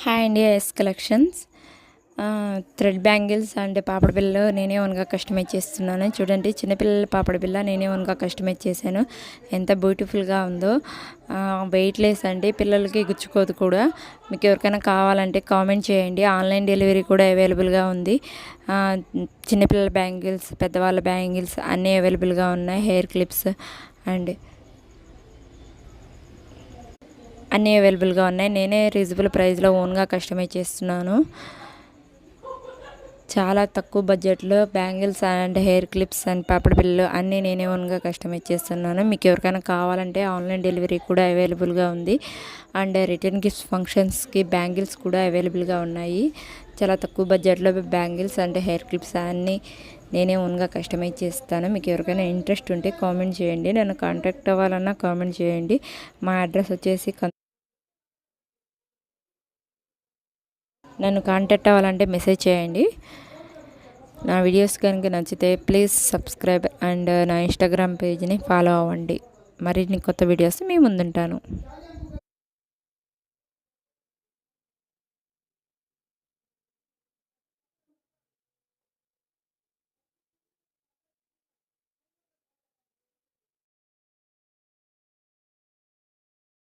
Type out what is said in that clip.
Hi అండి, S collections. Thread bangles and పాపడ బిళ్ళలు నేనే ఓన్గా కస్టమైజ్ చేస్తున్నాను. చూడండి, చిన్నపిల్లల పాపడ బిళ్ళ నేనే ఓన్గా కస్టమైజ్ చేశాను. ఎంత బ్యూటిఫుల్గా ఉందో. వెయిట్లెస్ అండి, పిల్లలకి గుచ్చుకోదు కూడా. మీకు ఎవరికైనా కావాలంటే కామెంట్ చేయండి. ఆన్లైన్ డెలివరీ కూడా అవైలబుల్గా ఉంది. చిన్నపిల్లల బ్యాంగిల్స్, పెద్దవాళ్ళ బ్యాంగిల్స్ అన్నీ అవైలబుల్గా ఉన్నాయి. హెయిర్ క్లిప్స్ అండ్ అన్నీ అవైలబుల్గా ఉన్నాయి. నేనే రీజనబుల్ ప్రైస్లో ఓన్గా కస్టమైజ్ చేస్తున్నాను. చాలా తక్కువ బడ్జెట్లో bangles and hair clips and పాపడ బిళ్ళలు అన్నీ నేనే ఓన్గా కస్టమైజ్ చేస్తున్నాను. మీకు ఎవరికైనా కావాలంటే ఆన్లైన్ డెలివరీ కూడా అవైలబుల్గా ఉంది. అండ్ రిటర్న్ గిఫ్ట్స్ ఫంక్షన్స్కి బ్యాంగిల్స్ కూడా అవైలబుల్గా ఉన్నాయి. చాలా తక్కువ బడ్జెట్లో బ్యాంగిల్స్ అండ్ హెయిర్ క్లిప్స్ అన్నీ నేనే ఓన్గా కస్టమైజ్ చేస్తాను. మీకు ఎవరికైనా ఇంట్రెస్ట్ ఉంటే కామెంట్ చేయండి. నన్ను కాంటాక్ట్ అవ్వాలన్నా కామెంట్ చేయండి. మా అడ్రస్ వచ్చేసి నన్ను కాంటాక్ట్ అవ్వాలంటే మెసేజ్ చేయండి. నా వీడియోస్ కనుక నచ్చితే ప్లీజ్ సబ్స్క్రైబ్ అండ్ నా ఇన్స్టాగ్రామ్ పేజ్ని ఫాలో అవ్వండి. మరిన్ని కొత్త వీడియోస్ మీ ముందుంటాను.